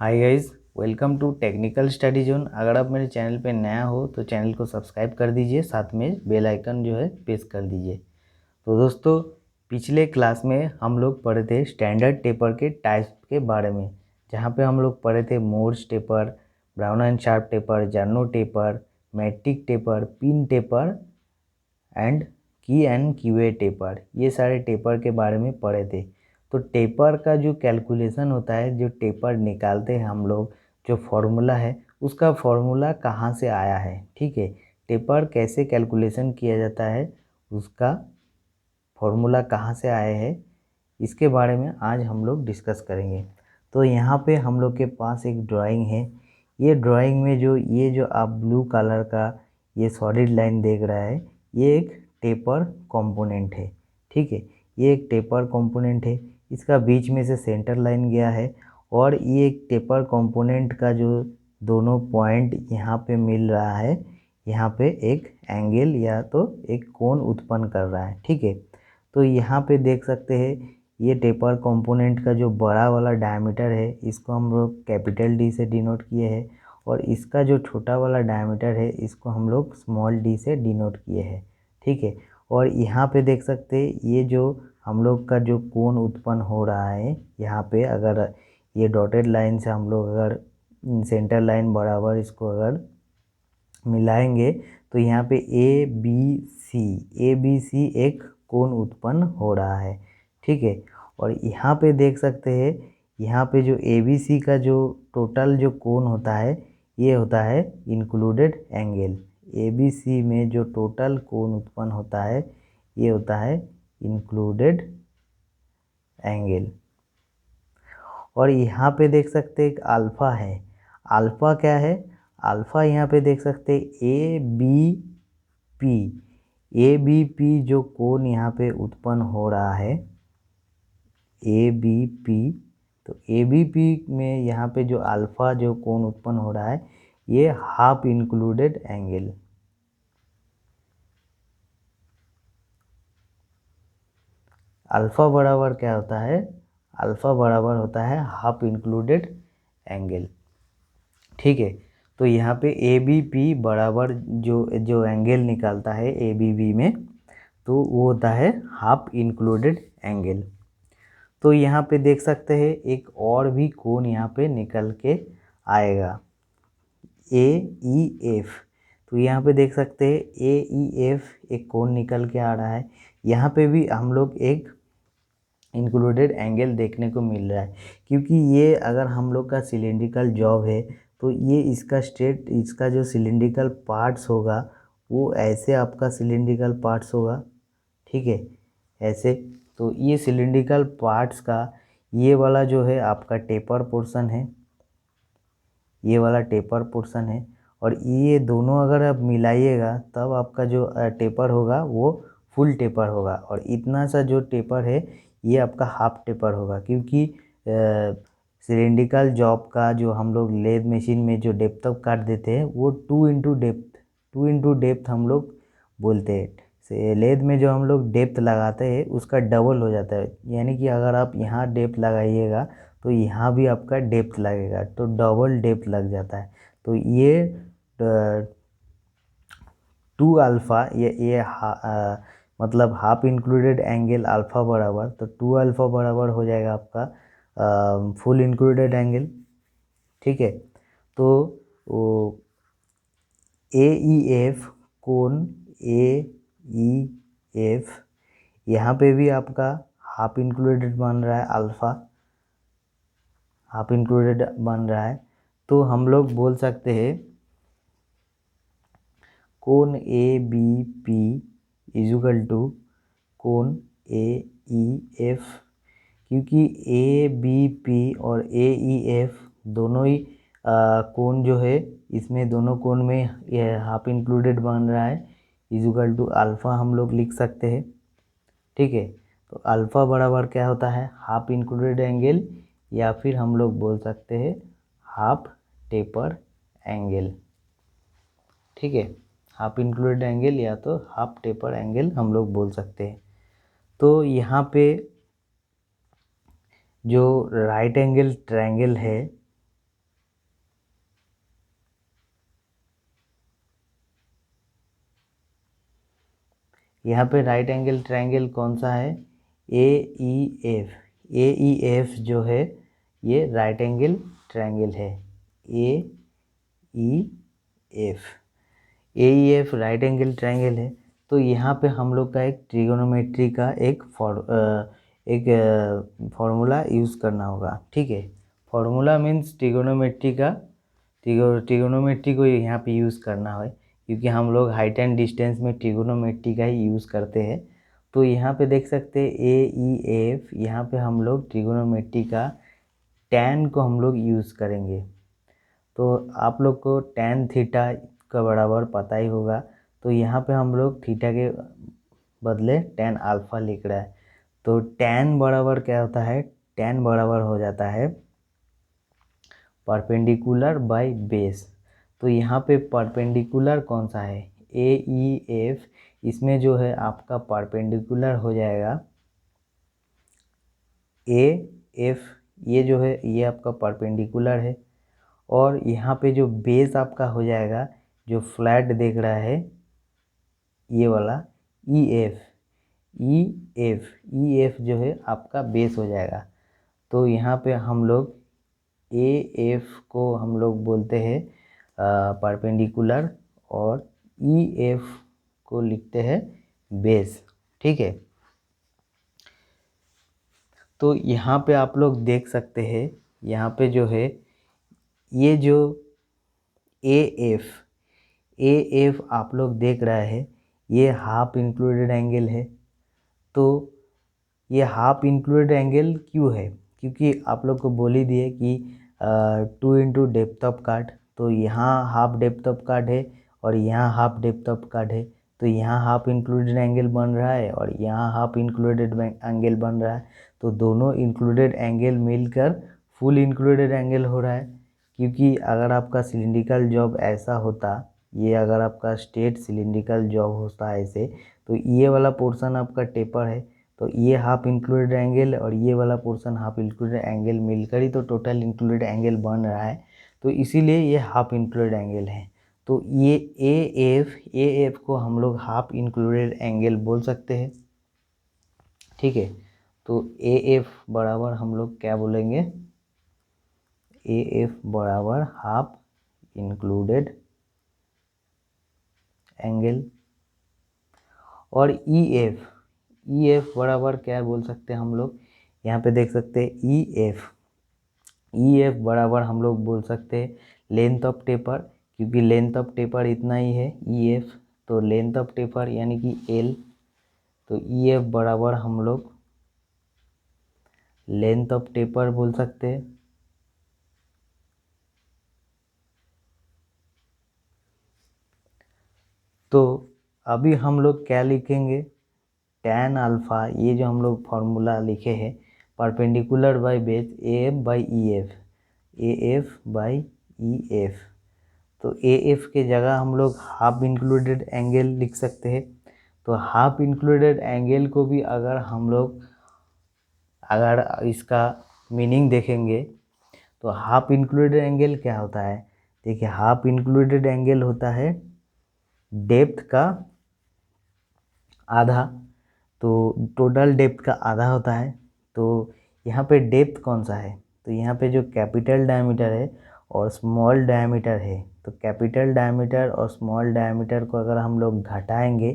Hi guys, welcome to technical study zone. अगर आप मेरे चैनल पे नया हो तो चैनल को सब्सक्राइब कर दीजिए, साथ में बेल आइकन जो है प्रेस कर दीजिए। तो दोस्तों, पिछले क्लास में हम लोग पढ़े थे स्टैंडर्ड टेपर के टाइप्स के बारे में, जहाँ पे हम लोग पढ़े थे Morse taper, Brown and Sharpe taper, Jarno taper, metric taper, pin taper and क्यूए टेपर। ये सारे टेपर के बारे में पढ़े थे। तो टेपर का जो कैलकुलेशन होता है, जो टेपर निकालते हैं हम लोग, जो फॉर्मूला है उसका फॉर्मूला कहाँ से आया है, ठीक है। टेपर कैसे कैलकुलेशन किया जाता है, उसका फॉर्मूला कहाँ से आया है, इसके बारे में आज हम लोग डिस्कस करेंगे। तो यहाँ पे हम लोग के पास एक ड्राइंग है। ये ड्राइंग में जो आप ब्लू कलर का ये सॉलिड लाइन देख रहा है, ये एक टेपर कंपोनेंट है, ठीक है। ये एक टेपर कंपोनेंट है, इसका बीच में से सेंटर लाइन गया है और ये एक टेपर कंपोनेंट का जो दोनों पॉइंट यहाँ पे मिल रहा है, यहाँ पे एक एंगल या तो एक कोण उत्पन्न कर रहा है, ठीक है। तो यहाँ पे देख सकते हैं ये टेपर कंपोनेंट का जो बड़ा वाला डायमीटर है, इसको हम लोग कैपिटल डी से डिनोट किए हैं और इसका जो छोटा वाला डायमीटर है, इसको हम लोग स्मॉल डी से डिनोट किए हैं, ठीक है। और यहाँ पे देख सकते हैं ये जो हम लोग का जो कोण उत्पन्न हो रहा है, यहाँ पे अगर ये डॉटेड लाइन से हम लोग अगर सेंटर लाइन बराबर इसको अगर मिलाएंगे तो यहाँ पे ए बी सी एक कोण उत्पन्न हो रहा है, ठीक है। और यहाँ पे देख सकते हैं, यहाँ पे जो ए बी सी का जो टोटल जो कोण होता है, ये होता है included angle. A B C में जो टोटल कोण उत्पन्न होता है, ये होता है इंक्लूडेड एंगल। और यहाँ पे देख सकते हैं एक अल्फ़ा है। अल्फ़ा क्या है? अल्फ़ा यहाँ पे देख सकते हैं ए बी पी जो कोण यहाँ पे उत्पन्न हो रहा है, ए बी पी। तो ए बी पी में यहाँ पे जो अल्फ़ा जो कोण उत्पन्न हो रहा है, ये हाफ इंक्लूडेड एंगल। अल्फ़ा बराबर क्या होता है? अल्फ़ा बराबर होता है हाफ इंक्लूडेड एंगल, ठीक है। तो यहाँ पे ए बी पी बराबर जो जो एंगल निकालता है ए बी बी में, तो वो होता है हाफ इंक्लूडेड एंगल। तो यहाँ पे देख सकते हैं एक और भी कोण यहाँ पे निकल के आएगा, ए ई एफ। तो यहाँ पे देख सकते हैं ए ई एफ एक कोण निकल के आ रहा है। यहाँ पे भी हम लोग एक इंक्लूडेड एंगल देखने को मिल रहा है, क्योंकि ये अगर हम लोग का सिलेंड्रिकल जॉब है तो ये इसका जो सिलेंड्रिकल पार्ट्स होगा, वो ऐसे आपका सिलेंड्रिकल पार्ट्स होगा, ठीक है, ऐसे। तो ये सिलेंड्रिकल पार्ट्स का ये वाला जो है आपका टेपर पोर्शन है, ये वाला टेपर पोर्शन है। और ये दोनों अगर आप मिलाइएगा तब आपका जो टेपर होगा वो फुल टेपर होगा। और इतना सा जो टेपर है ये आपका हाफ टेपर होगा, क्योंकि सिलेंड्रिकल जॉब का जो हम लोग लेद मशीन में जो डेप्थ ऑफ काट देते हैं, वो 2 इंटू डेप्थ हम लोग बोलते हैं। लेद में जो हम लोग डेप्थ लगाते हैं उसका डबल हो जाता है, यानी कि अगर आप यहाँ डेप्थ लगाइएगा तो यहाँ भी आपका डेप्थ लगेगा, तो डबल डेप्थ लग जाता है। तो ये 2 अल्फ़ा मतलब हाफ इंक्लूडेड एंगल अल्फ़ा बराबर, तो 2 अल्फ़ा बराबर हो जाएगा आपका फुल इंक्लूडेड एंगल, ठीक है। तो ए ई एफ कोण ए ई एफ, यहाँ पे भी आपका हाफ इंक्लूडेड बन रहा है, अल्फ़ा हाफ इंक्लूडेड बन रहा है। तो हम लोग बोल सकते हैं कोण A B P equal to कोण ए ई एफ, क्योंकि ए बी पी और ए ई एफ दोनों ही कोण जो है, इसमें दोनों कोण में ये हाफ इंक्लूडेड बन रहा है, इजुकल टू अल्फ़ा हम लोग लिख सकते हैं, ठीक है। तो अल्फ़ा बराबर क्या होता है? हाफ इंक्लूडेड एंगल, या फिर हम लोग बोल सकते हैं हाफ टेपर एंगल, ठीक है। हाफ इंक्लूडेड एंगल या तो हाफ टेपर एंगल हम लोग बोल सकते हैं। तो यहाँ पे जो राइट एंगल ट्रायंगल है, यहाँ पे राइट एंगल ट्रायंगल कौन सा है? AEF। AEF जो है ये राइट एंगल ट्रायंगल है। AEF। AEF right angle triangle है। तो यहाँ पे हम लोग का एक ट्रिगोनोमेट्री का एक फॉर्मूला यूज़ करना होगा। ठीक है, फॉर्मूला मीन्स ट्रिगोनोमेट्री का, ट्रिगोनोमेट्री को यहाँ पे यूज़ करना है, क्योंकि हम लोग हाइट एंड डिस्टेंस में ट्रिगोनोमेट्री का ही यूज़ करते हैं। तो यहाँ पे देख सकते हैं AEF, यहाँ पे हम लोग ट्रिगोनोमेट्री का tan को हम लोग यूज़ करेंगे। तो आप लोग को tan थीटा का बराबर पता ही होगा। तो यहाँ पे हम लोग थीटा के बदले tan अल्फ़ा लिख रहा है। तो tan बराबर क्या होता है? tan बराबर हो जाता है परपेंडिकुलर बाय बेस। तो यहाँ पे परपेंडिकुलर कौन सा है? AEF। इसमें जो है आपका परपेंडिकुलर हो जाएगा AF। ये जो है ये आपका परपेंडिकुलर है। और यहाँ पे जो बेस आपका हो जाएगा, जो फ्लैट देख रहा है ये वाला EF। EF जो है आपका बेस हो जाएगा। तो यहाँ पे हम लोग AF को हम लोग बोलते हैं परपेंडिकुलर, और EF को लिखते हैं बेस। ठीक है, तो यहाँ पे आप लोग देख सकते हैं, यहाँ पे जो है ये जो AF आप लोग देख रहे हैं, ये हाफ इंक्लूडेड एंगल है। तो ये हाफ इंक्लूडेड एंगल क्यों है? क्योंकि आप लोग को बोल ही दिए कि 2 इंटू डेप्थ ऑफ कट। तो यहाँ हाफ डेप्थ ऑफ कट है और यहाँ हाफ डेप्थ ऑफ कट है। तो यहाँ हाफ इंक्लूडेड एंगल बन रहा है और यहाँ हाफ इंक्लूडेड एंगल बन रहा है। तो दोनों इंक्लूडेड एंगल मिलकर फुल इंक्लूडेड एंगल हो रहा है। क्योंकि अगर आपका सिलिंड्रिकल जॉब ऐसा होता, ये अगर आपका स्ट्रेट सिलिंड्रिकल जॉब होता है ऐसे, तो ये वाला पोर्शन आपका टेपर है, तो ये हाफ इंक्लूडेड एंगल और ये वाला पोर्शन हाफ इंक्लूडेड एंगल मिलकर ही तो टोटल इंक्लूडेड एंगल बन रहा है। तो इसीलिए ये हाफ इंक्लूडेड एंगल है। तो ये AF को हम लोग हाफ इंक्लूडेड एंगल बोल सकते हैं। ठीक है, तो AF बराबर हम लोग क्या बोलेंगे? AF बराबर हाफ इंक्लूडेड एंगल। और EF बराबर क्या बोल सकते हैं हम लोग? यहाँ पे देख सकते हैं EF बराबर हम लोग बोल सकते हैं लेंथ ऑफ टेपर, क्योंकि लेंथ ऑफ टेपर इतना ही है EF। तो लेंथ ऑफ टेपर यानी कि L। तो EF बराबर हम लोग लेंथ ऑफ टेपर बोल सकते हैं। तो अभी हम लोग क्या लिखेंगे? tan अल्फ़ा, ये जो हम लोग फार्मूला लिखे हैं, perpendicular by base AF by EF। तो AF के जगह हम लोग हाफ इंक्लूडेड एंगल लिख सकते हैं। तो हाफ इंक्लूडेड एंगल को भी अगर हम लोग इसका मीनिंग देखेंगे, तो हाफ इंक्लूडेड एंगल क्या होता है? देखिए, हाफ इंक्लूडेड एंगल होता है डेप्थ का आधा। तो टोटल डेप्थ का आधा होता है। तो यहाँ पे डेप्थ कौन सा है? तो यहाँ पे जो कैपिटल डायमीटर है और स्मॉल डायमीटर है, तो कैपिटल डायमीटर और स्मॉल डायमीटर को अगर हम लोग घटाएंगे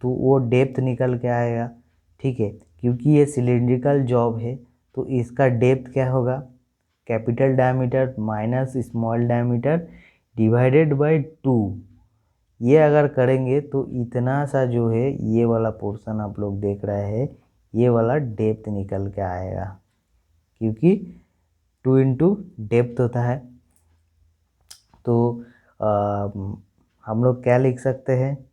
तो वो डेप्थ निकल के आएगा। ठीक है, क्योंकि ये सिलिंड्रिकल जॉब है, तो इसका डेप्थ क्या होगा? Capital diameter minus small diameter divided by 2। ये अगर करेंगे तो इतना सा जो है ये वाला पोर्शन आप लोग देख रहे हैं, ये वाला डेप्थ निकल के आएगा, क्योंकि 2 इंटू डेप्थ होता है। तो हम लोग क्या लिख सकते हैं?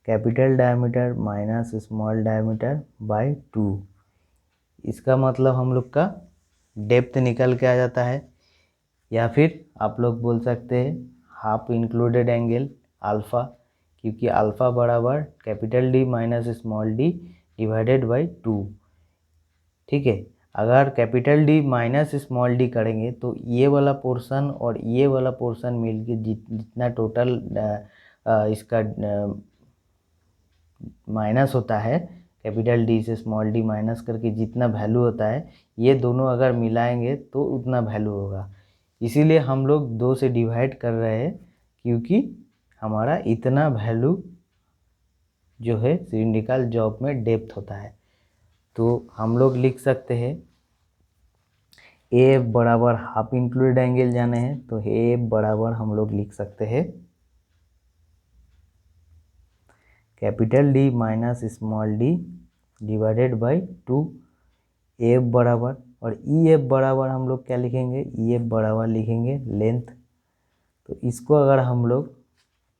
Capital diameter minus small diameter by 2। इसका मतलब हम लोग का डेप्थ निकल के आ जाता है। या फिर आप लोग बोल सकते हैं हाफ इंक्लूडेड एंगल अल्फ़ा, क्योंकि अल्फ़ा बराबर capital D minus small d divided by 2। ठीक है, अगर capital D minus small d करेंगे तो ये वाला पोर्शन और ये वाला पोर्शन मिलके जितना टोटल इसका माइनस होता है, कैपिटल डी से स्मॉल डी माइनस करके जितना वैल्यू होता है, ये दोनों अगर मिलाएंगे तो उतना वैल्यू होगा। इसीलिए हम लोग 2 से डिवाइड कर रहे हैं, क्योंकि हमारा इतना वैल्यू जो है सिलिंड्रिकल जॉब में डेप्थ होता है। तो हम लोग लिख सकते हैं ए बराबर हाफ इंक्लूडेड एंगल जाने हैं, तो ए बराबर हम लोग लिख सकते हैं capital D minus small D divided by 2। F बराबर, और ई एफ बराबर हम लोग क्या लिखेंगे, ई एफ बराबर लिखेंगे लेंथ। तो इसको अगर हम लोग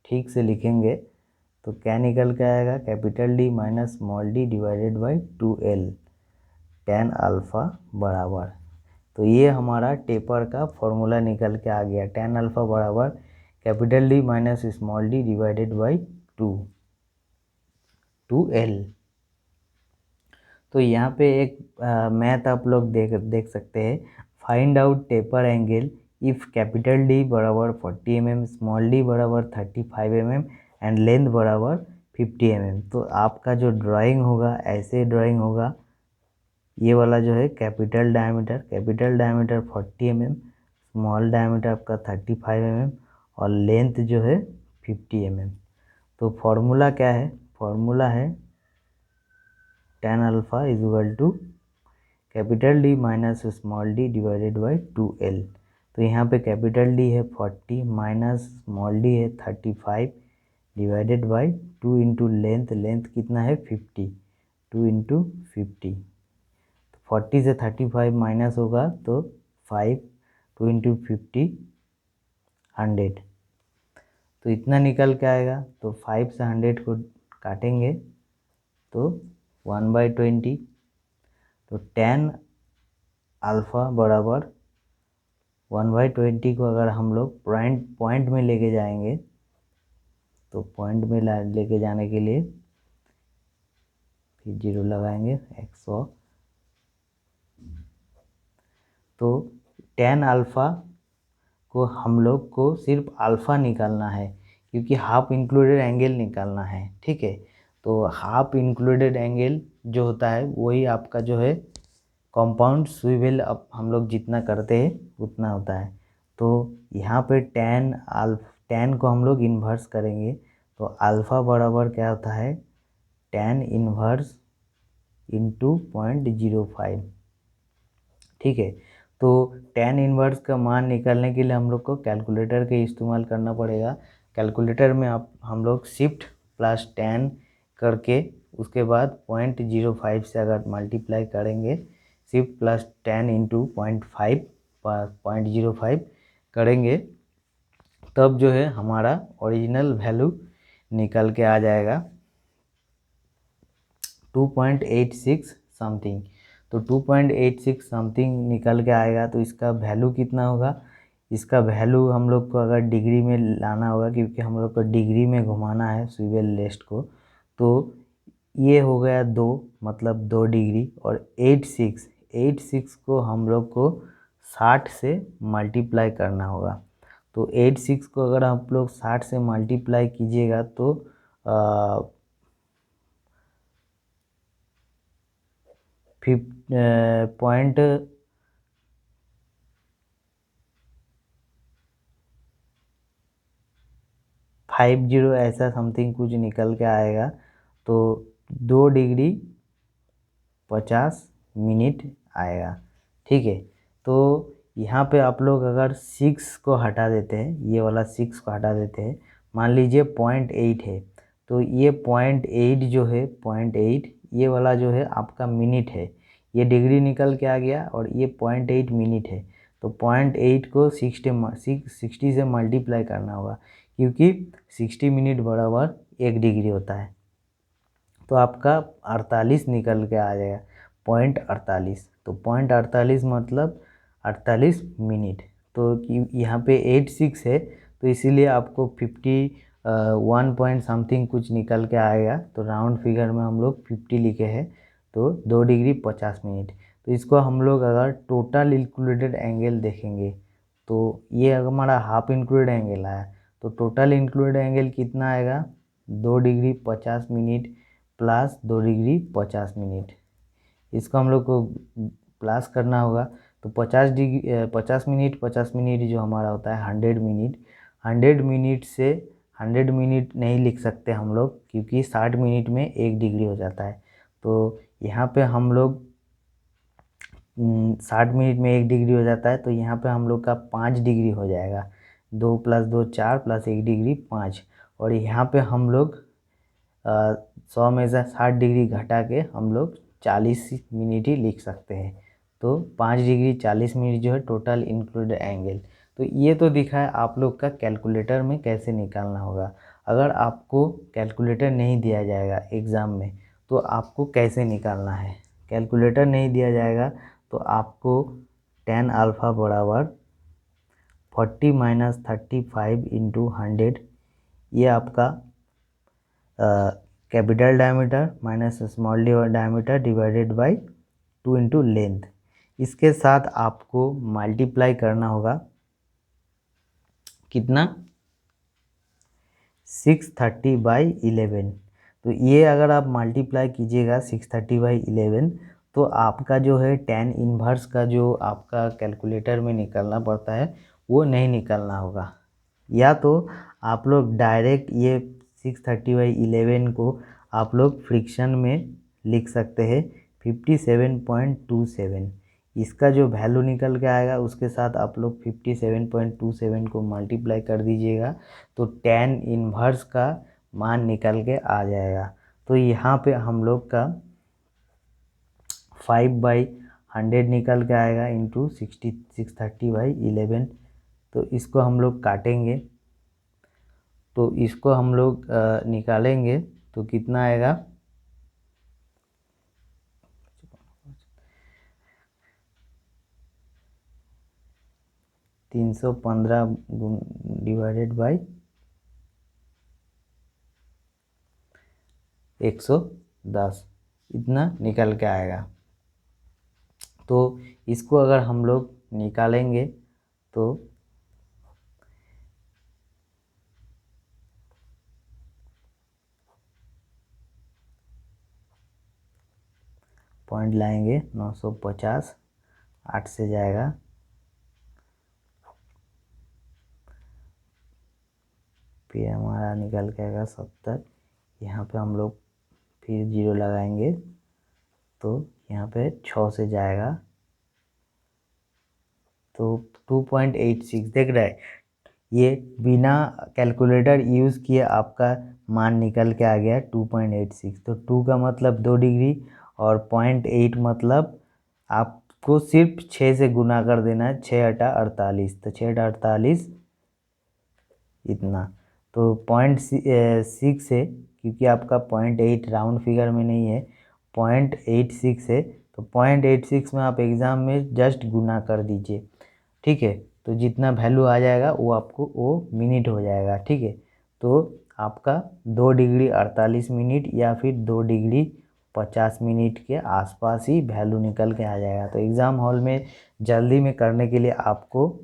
ठीक से लिखेंगे तो क्या निकल के आएगा, capital D minus small D divided by 2L tan alpha बराबर। तो ये हमारा टेपर का फॉर्मूला निकल के आ गया, tan अल्फ़ा बराबर capital D minus small D divided by 2L। तो यहाँ पे एक मैथ आप लोग देख सकते हैं, find out taper angle if capital D बराबर 40 mm, स्मॉल डी बराबर 35 mm एंड लेंथ बराबर 50 mm। तो आपका जो ड्राइंग होगा ऐसे ड्राइंग होगा, ये वाला जो है capital diameter 40 mm, small diameter आपका 35 mm और लेंथ जो है 50 mm। तो फॉर्मूला क्या है, फॉर्मूला है tan alpha is equal to capital D minus small D divided by 2L। तो यहाँ पे कैपिटल डी है 40 माइनस स्मॉल डी है 35 डिवाइडेड बाई 2 इंटू लेंथ कितना है 50, 2 इंटू 50। 40 से 35 माइनस होगा तो 5, 2 इंटू 50 100। तो इतना निकल के आएगा। तो 5 से 100 को काटेंगे तो 1/20। तो tan अल्फ़ा बराबर 1/20 को अगर हम लोग पॉइंट में लेके जाएंगे, तो पॉइंट में लेके जाने के लिए फिर 0 लगाएंगे 100। तो tan अल्फ़ा को हम लोग को सिर्फ अल्फ़ा निकालना है, क्योंकि हाफ इंक्लूडेड एंगल निकालना है, ठीक है। तो हाफ इंक्लूडेड एंगल जो होता है वही आपका जो है कंपाउंड स्विवेल अब हम लोग जितना करते हैं उतना होता है। तो यहाँ पे tan को हम लोग इन्वर्स करेंगे, तो अल्फ़ा बराबर क्या होता है tan इन्वर्स इंटू 0.05, ठीक है। तो tan इन्वर्स का मान निकालने के लिए हम लोग को कैलकुलेटर का इस्तेमाल करना पड़ेगा। कैलकुलेटर में हम लोग शिफ्ट प्लस tan करके उसके बाद 0.05 से अगर मल्टीप्लाई करेंगे, शिफ्ट प्लस tan इंटू 0.05 करेंगे, तब जो है हमारा ओरिजिनल वैल्यू निकल के आ जाएगा 2.86 समथिंग। तो 2.86 समथिंग निकल के आएगा। तो इसका वैल्यू कितना होगा, इसका वैल्यू हम लोग को अगर डिग्री में लाना होगा, क्योंकि हम लोग को डिग्री में घुमाना है स्विवेल लेस्ट को, तो ये हो गया 2, मतलब 2 डिग्री, और 86 को हम लोग को 60 से मल्टीप्लाई करना होगा। तो 86 को अगर आप लोग 60 से मल्टीप्लाई कीजिएगा तो पॉइंट 50 ऐसा समथिंग कुछ निकल के आएगा। तो 2 डिग्री 50 मिनट आएगा, ठीक है। तो यहाँ पे आप लोग अगर 6 को हटा देते हैं, ये वाला 6 को हटा देते हैं, मान लीजिए 0.8 है, तो ये 0.8 जो है 0.8 ये वाला जो है आपका मिनट है, ये डिग्री निकल के आ गया, और ये 0.8 मिनट है। तो 0.8 को 60 से मल्टीप्लाई करना होगा, क्योंकि 60 मिनट बराबर 1 डिग्री होता है। तो आपका 48 निकल के आ जाएगा, 0.48। तो 0.48 मतलब 48 मिनट। तो यहाँ पे 86 है, तो इसीलिए आपको 51 पॉइंट समथिंग कुछ निकल के आएगा। तो राउंड फिगर में हम लोग 50 लिखे हैं, तो 2 डिग्री 50 मिनट। तो इसको हम लोग अगर टोटल इंक्लूडेड एंगल देखेंगे, तो ये हमारा हाफ इंक्लूडेड एंगल आया, तो टोटल इंक्लूडेड एंगल कितना आएगा 2 degree 50 minute plus 2 degree 50 minute. इसको हम लोग को प्लस करना होगा। तो 50 मिनट 50 मिनट जो हमारा होता है 100 मिनट। 100 मिनट से 100 मिनट नहीं लिख सकते हम लोग, क्योंकि 60 मिनट में 1 डिग्री हो जाता है। तो यहाँ पे हम लोग 60 मिनट में 1 डिग्री हो जाता है, तो यहाँ पे हम लोग का 5 डिग्री हो जाएगा। 2 + 2 4 + 1 डिग्री 5। और यहाँ पे हम लोग 100 में से 60 डिग्री घटा के हम लोग 40 मिनट ही लिख सकते हैं। तो 5 डिग्री 40 मिनट जो है टोटल इंक्लूड एंगल। तो ये तो दिखा है आप लोग का कैलकुलेटर में कैसे निकालना होगा। अगर आपको कैलकुलेटर नहीं दिया जाएगा एग्ज़ाम में, तो आपको कैसे निकालना है। कैलकुलेटर नहीं दिया जाएगा तो आपको tan अल्फ़ा बराबर 40 - 35 × 100, ये आपका capital diameter minus small diameter divided by 2 × length. इसके साथ आपको मल्टीप्लाई करना होगा कितना 630/11। तो ये अगर आप मल्टीप्लाई कीजिएगा 630/11, तो आपका जो है tan इन्वर्स का जो आपका कैलकुलेटर में निकालना पड़ता है वो नहीं निकालना होगा। या तो आप लोग डायरेक्ट ये 630/11 को आप लोग फ्रिक्शन में लिख सकते हैं 57.27। इसका जो वैल्यू निकल के आएगा उसके साथ आप लोग 57.27 को मल्टीप्लाई कर दीजिएगा, तो tan इन्वर्स का मान निकल के आ जाएगा। तो यहाँ पे हम लोग का 5/100 निकल के आएगा इंटू 630/11। तो इसको हम लोग काटेंगे, तो इसको हम लोग निकालेंगे तो कितना आएगा 315 डिवाइडेड बाई 110, इतना निकल के आएगा। तो इसको अगर हम लोग निकालेंगे तो पॉइंट लाएंगे 950, 8 से जाएगा, फिर हमारा निकल के आएगा 70। यहाँ पे हम लोग फिर 0 लगाएंगे तो यहाँ पे 6 से जाएगा, तो 2.86 देख रहा है। ये बिना कैलकुलेटर यूज़ किए आपका मान निकल के आ गया 2.86। तो 2 का मतलब 2 डिग्री और 0.8 मतलब आपको सिर्फ 6 से गुना कर देना है। 6 × 48, तो 6 × 48 इतना। तो 0.6 है, क्योंकि आपका 0.8 राउंड फिगर में नहीं है, 0.86 है। तो 0.86 में आप एग्ज़ाम में जस्ट गुना कर दीजिए, ठीक है। तो जितना वैल्यू आ जाएगा वो आपको वो मिनट हो जाएगा, ठीक है। तो आपका 2 डिग्री 48 मिनट या फिर 2 डिग्री 50 मिनट के आसपास ही वैल्यू निकल के आ जाएगा। तो एग्ज़ाम हॉल में जल्दी में करने के लिए आपको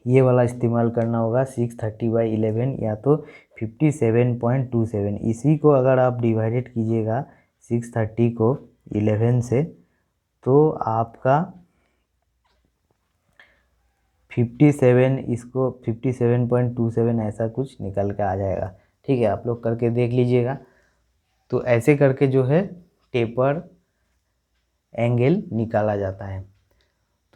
ये वाला इस्तेमाल करना होगा 630/11 या तो 57.27। इसी को अगर आप डिवाइडेड कीजिएगा 630 को 11 से, तो आपका 57, इसको 57.27 ऐसा कुछ निकल के आ जाएगा, ठीक है। आप लोग करके देख लीजिएगा। तो ऐसे करके जो है टेपर एंगल निकाला जाता है।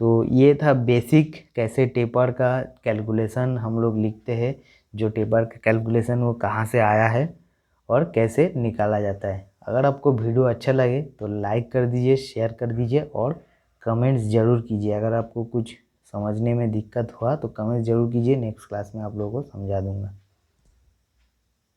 तो ये था बेसिक कैसे टेपर का कैलकुलेशन हम लोग लिखते हैं, जो टेपर का कैलकुलेशन वो कहाँ से आया है और कैसे निकाला जाता है। अगर आपको वीडियो अच्छा लगे तो लाइक कर दीजिए, शेयर कर दीजिए और कमेंट्स ज़रूर कीजिए। अगर आपको कुछ समझने में दिक्कत हुआ तो कमेंट्स ज़रूर कीजिए, नेक्स्ट क्लास में आप लोगों को समझा दूँगा।